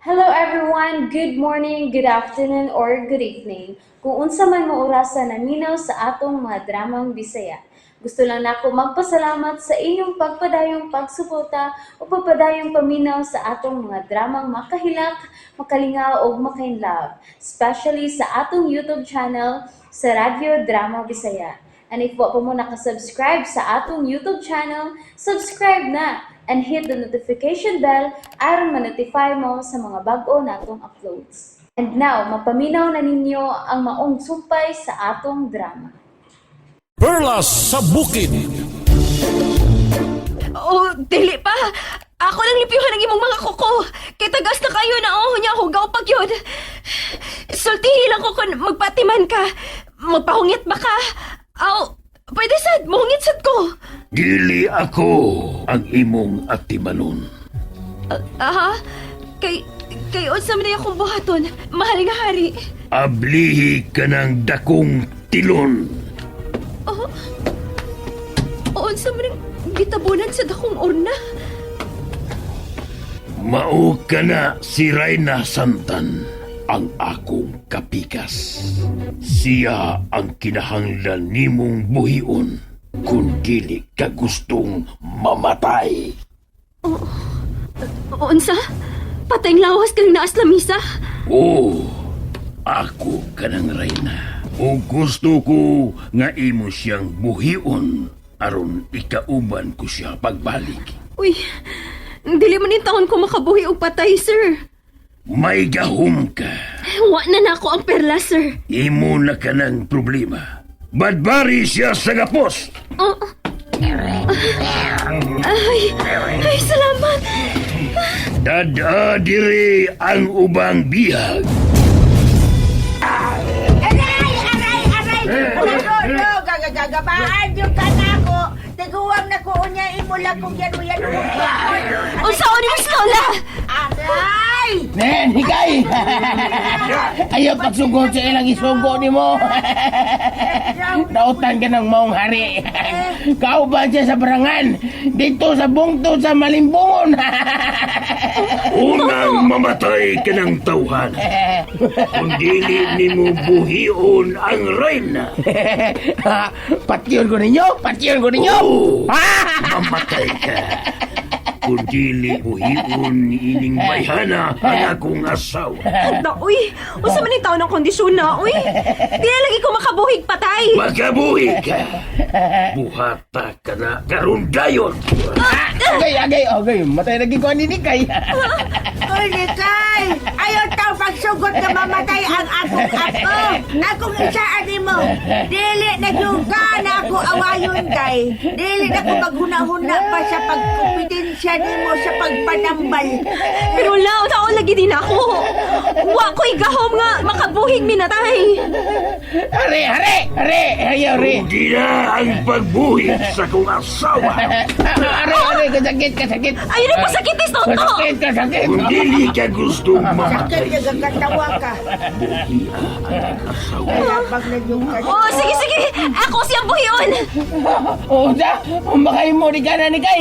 Hello everyone, good morning, good afternoon, or good evening. Kung unsa man mo orasan naminaw sa atong mga dramang Bisaya. Gusto lang nako magpasalamat sa inyong pagpadayong pagsuporta o pagpadayong paminaw sa atong mga dramang makahilak, makalingaw o makainlove, especially sa atong YouTube channel sa Radyo Drama Bisaya. And if wa pa mo nakasubscribe sa atong YouTube channel, subscribe na and hit the notification bell aron ma-notify mo sa mga bag-o natong uploads. And now, mapaminaw na ninyo ang maong sumpay sa atong drama. Perlas sa Bukid. Oh, dili pa. Ako lang lipiyuhan ang imong mga kuko. Kay tagas na kayo na niya hugaw pag yun. Sultihi lang ko kung magpatiman ka. Magpahungit ba ka? Aw, pwede sad, mahungit sad ko. Dili ako ang imong atimanon. Aha? Kay unsa man akong buhaton, mahaling hari. Ablihi ka ng dakong tilon. Oh, unsa man ang gitabunan sa dakong urna? Mao ka na si Reyna Santan, ang akong kapikas. Siya ang kinahanglan nimong buhion kung dili ka gustong mamatay. Unsa? Patayng lawas kang naas lamisa? Oo, ako ka ng Reyna. O gusto ko nga imo siyang buhion aron ikauban ko siya pagbalik. Uy, dili man yung taon ko makabuhi og patay, sir. May gahom ka. Wa na nako ang perla, sir. Imo na ka ng problema. Badbari siya sa gapos. Oh. Ay, salamat. Dada diri ang ubang bihag. Ano, gagagabaan yung kanako. Tiguwang na ko unya imo lang kung yan mo yan umugbaon. Unsaon ni Miss Lola? Aray! Nen, hikay! Ayaw pagsugod sa ilang isugo ni mo. Nautan ka ng maong hari. Kauban siya sa barangan. Dito sa bungtod sa malimbungon. Unang mamatay ka ng tauhan. Kung dili nimo buhion ang Reyna. Patyon ko ninyo? Patyon ko ninyo? Oo, mamatay ka. Kung dili buhion ni ining bayhana ang akong asawa. Da, uy, unsa man yung taon ng kondisyon na, uy. Di na lagi ko makabuhig patay. Magabuhi ka. Buhata ka na karon dayon. Agay. Matay lagi ko ni Nikay. Uy, Kay! Ayaw tao pagsugot na mamatay ang akong apo. Akong isaan mo. Dili na juga na ako awayon, Kay. Dili na ko maghuna-huna pa sa pagkompetensya nimo sa pagpanambal. Pero lao, taon lagi din ako. Wa ko'y gahom nga makabuhig minatay. Hari! Ayaw, Hari! Hindi na ang pagbuhi sa kong asawa. Hari! Kasakit! Ayun ang pasakitis, Toto. Kasakit! Kung dili ka gusto Sakit mamatay, na gagatawa ka. buhi ang asawa. Kalabag na yung Oh, sige. Ako siyang buhiyon. Usa! Umakay mo ni ka na Nikay!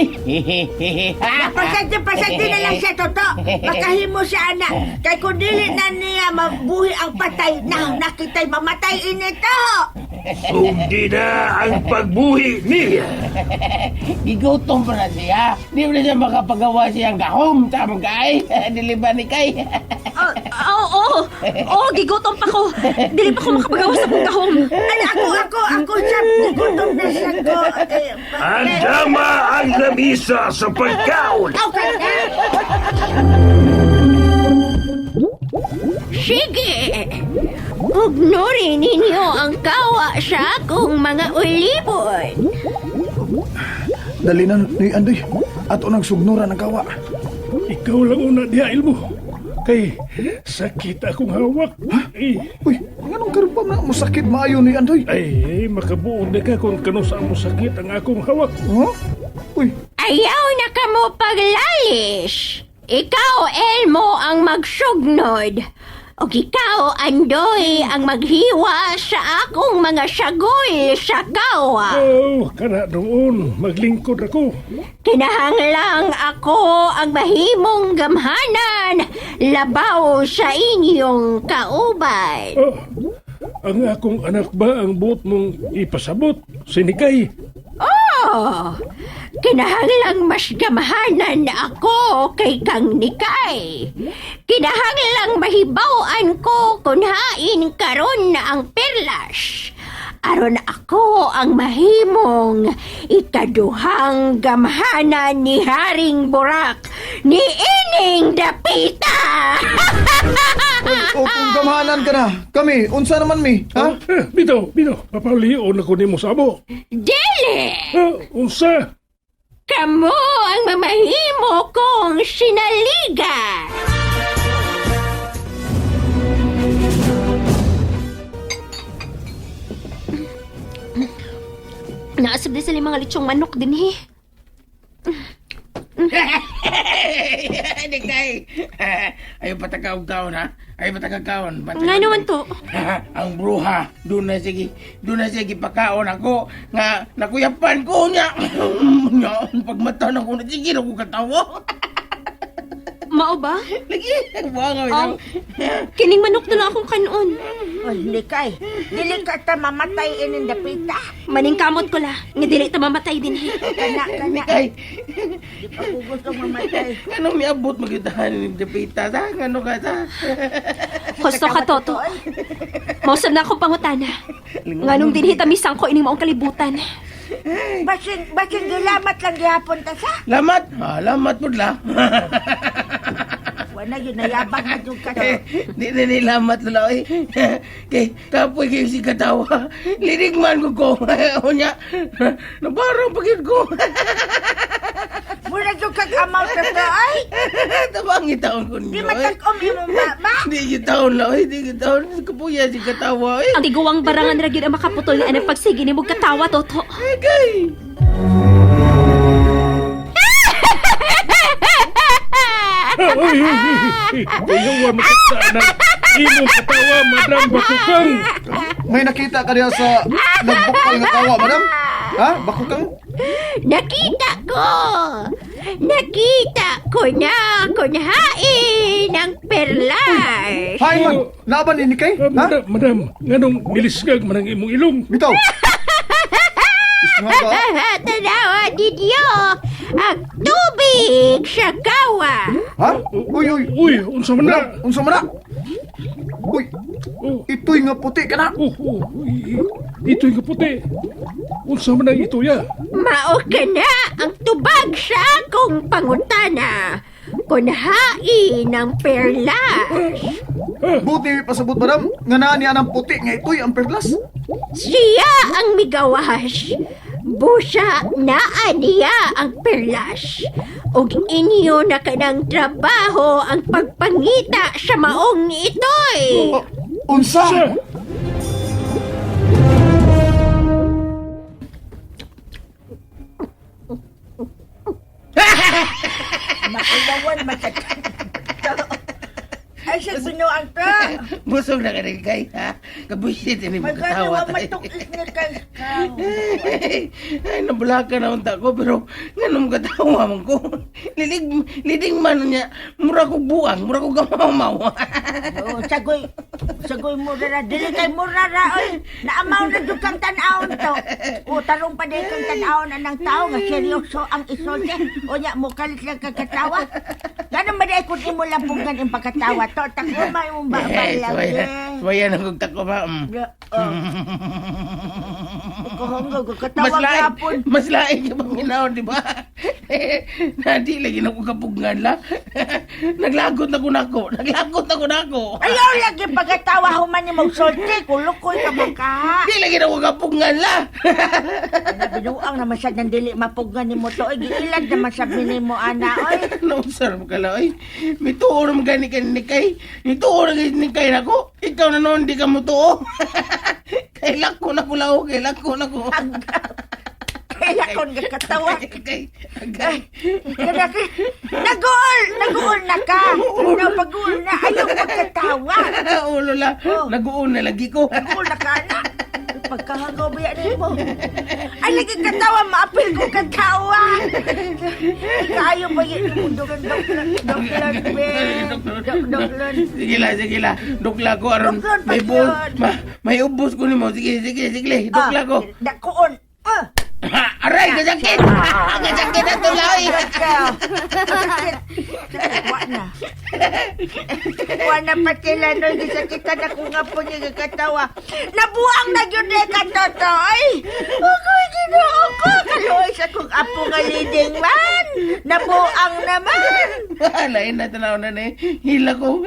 Pasante na lang siya, Toto. Makahimo siya, anak. Kay kung dili na niya mabuhi ang patay, nakita'y mamatay inito. Hindi na ang pagbuhi niya. Gigutom pa na siya. Di mo na siya makapagawa siyang gahom. Tama kay? Dili ba ni kay? Oo, gigutom pa ko. Dili pa ko makapagawa sa pagkahom. Ay, ako siya. Gutom na siya ko. Andama ang lamisa sa pagkaon. Okay na. Sige! Ugnurin ninyo ang kawa sa akong mga ulipon. Dali na ni Andoy. Ato nang sugnuran ang kawa. Ikaw lang una diha, Ilmo. Kay sakit akong hawak. Uy, anong karon pa na musakit maayo ni Andoy? Ay, makabuod na ka kung kano saan mo sakit ang akong hawak. Huh? Uy, Ayaw na ka mo paglalis. Ikaw, Elmo, ang magsugnod. O ikaw, Andoy, ang maghiwa sa akong mga sagol sa kawa. Oh, kana doon. Maglingkod ako. Kinahanglang ako ang mahimong gamhanan labaw sa inyong kauban. Ang akong anak ba ang buot mong ipasabot? Si Nikay. Oh, kinahanglang mas gamahanan ako kay kang Nikay. Kinahanglang mahibawan ko kung hain karon na ang perlas. Aron ako ang mahimong ikaduhang gamhanan ni Haring Burak ni Ining Dapita. O kung gamahanan ka na, kami, unsa naman mi, ha? Bitaw, papalion ako nimo sa amo. Dili! Unsa? Kamo ang mamahimo kong sinaliga. Naasab din sila mga litsong manok din eh. Nikay! Ayaw patakaw kaon ha? Ayaw patakaw kaon. Nga naman to. Ang bruha, doon na sige pakaon ako nga nakuyapan ko niya. Pagmata na ko na sige na ko katawa. Mao ba? Lagi, buwangaw Ang isang. kining manok na lang akong kanon. Oh, Nikay, dili ka ta mamatay Ining Dapita. Maning kamot ko la. Nga dili ta mamatay din eh. Kana. Nikay, Di pa pugos kang mamatay. anong miabot magitahan ni Dapita? Ano ka sa? Gusto ka, Toto. Mausap na akong pangutana. Nganong dinhita misang ko ining maong kalibutan. Basin gilamat lang gihapon ta sa. Lamat! Lamat po la. Wala yun, nayabang na yung ka. Di na nilamat la eh. Kay kapoy kayo si katawa. Linigman ko. O niya, nabarang pagid ko. Mula yung kag-amaw ka to, ay. Tabang itaon ko Di niyo eh. matag-om yung mama. Di itaon la eh. Di itaon. Kapuya si katawa eh. Ang tiguang barangan ra gyud ang makaputol ni anang pagsigi ni mong katawa, Toto. Kay. Ayaw makita ng imong katawa, Madam Bakukang. May nakita ka diya sa nagbukal nga tawa, madam? Ha? Bakukang? Nakita ko na kung hain ang perlas. Hay man, laban ni Nikay, ha? Madam, nganong nilisgag man ang imong ilong? Bitaw. Gusto nga ba? Tanawa ninyo ang tubig sa kawa. Ha? Uy, Uy, unsa man na? Madam, unsa man na? Uy, Oh, ito'y nga puti ka na. ito'y kaputi. Unsa man na ito ya? Mao ka na ang tubag sa akong pangutana. Kung hain ang perlas. Buti pasabot, madam. Nga na niya ng puti nga ito'y ang perlas. Siya ang migawas. Busa naa niya ang perlas. Og inyo na kanang trabaho ang pagpangita sa maong itoy. Unsa? Makulawan matagkan. Ay, siya binuang ka. Busog na ka rin kay ha. Kabuisit ini mo katawa Magkano tayo. matuklis na kay Ay, nabulaka na unta ko, pero ganun katawa man ko. Lidig man niya, mura ko buang, mura ko gamamaw. Oo, sagoy murara. Dili kay murara, oy. Naamaw na dyan kang tanawon to. O, tarong pa din kang tanawon na ng tao nga seryoso ang isolde. O niya, mukalit lang kagkatawa. Ganun ba dahil kung imo lang pong ganun pagkatawa to, takbo may mong babalag. Suwayan ang tako ba? Kuhonggo, katawa gapon. Mas laing ka bang minaw, di ba? Nadi lagi na ko kapugngan la. Naglagot na ko nako. Ayaw lagi pagkatawa human ni mong solti. Kulukoy ka ba ka? Di lagi na ko kapugngan la. Binuang naman siya ng dili mapugan ni mo to. Oy, giilan naman sabi ni mo, ana, oy. Nausar mo ka la, oy. May tuo naman gani ka ni Kay. May tuo na ni Kay na ko. Ikaw na noon, di ka mo tuo. Kailak ko na ko lao, kailak ko na ko. Kaya kon katawa. Agay. Nag-uol na ka. Ano, pag-uol na, ayaw magkatawa. Ulo la, Oh. nag-uun na lagi ko. Nag-uol na ka na. Pagkahagaw ba yan mo? Ay, lagi katawa, maapil ko katawa. Kayo ba yan mo? Doklan, Doklan. Sige la. Dukla ko aron Duklan pa may bus. yun. May ubos ko nimo. Sige. Dukla ko. Dakuon. Aray, kasakit! Kasakit na tuloy! Wala pa sila nun, di sa kita na kung nga po niya katawa. Nabuang na yun eh, katotoy! Ako'y ginoo ko, kaloy sa kung apo nga leading man! Nabuang naman! Lain na tanaw na ni. Hila ko.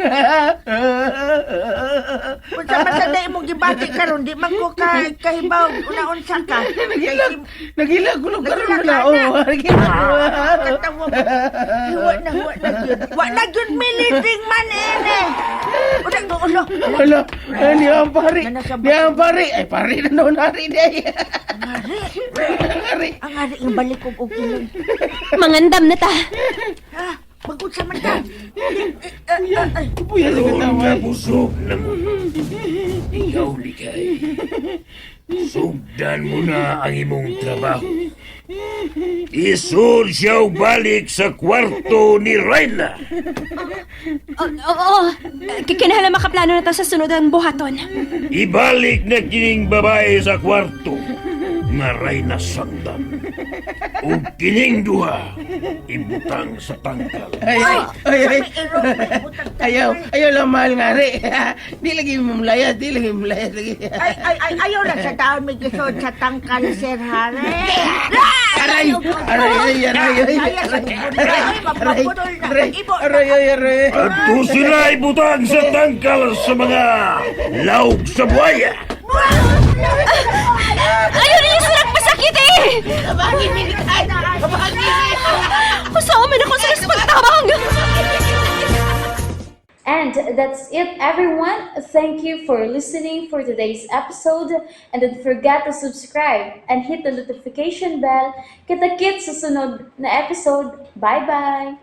Kung sa masaday mong gibati ka ron, di man ko kahibaw, una-unsa ka. Nagila ko lang karon Nagila na. ka Oo, nagila ko. Katawa mo. Huwag na yun. Huwag na yun, militing man eh. Ulo. Wala, di ang pari. Nanasabot. Di ang pari. Ay, pari na noon, hari di ay. Hari. Ang hari, yung balik kong ukilon. Mangandam na ta. Bagod sa mata. Puya sa katawa. Nabusog na mo. Ikaw, Likay. Sugdan mo na ang imong trabaho. Isul siya balik sa kwarto ni Reyna. Oo. Kinahanglan makaplano na ta sa sunod ang buhaton. Ibalik na kining babae sa kwarto nga Reyna Sandan. O kining duha, ibutang sa tangkal. Ay. Ayaw lang mahal nga rin. Di lagi mamlayas lagi. Ayaw na sa taon may gisod sa tangkal, Sir Harry. Aray. At sila ibutang sa tangkal sa mga laog sa buhaya. Ayaw ninyo sila pasakit eh! Kasama man ako sa pagtabang! And that's it, everyone. Thank you for listening for today's episode. And don't forget to subscribe and hit the notification bell. Kita-kits sa sunod na episode. Bye-bye!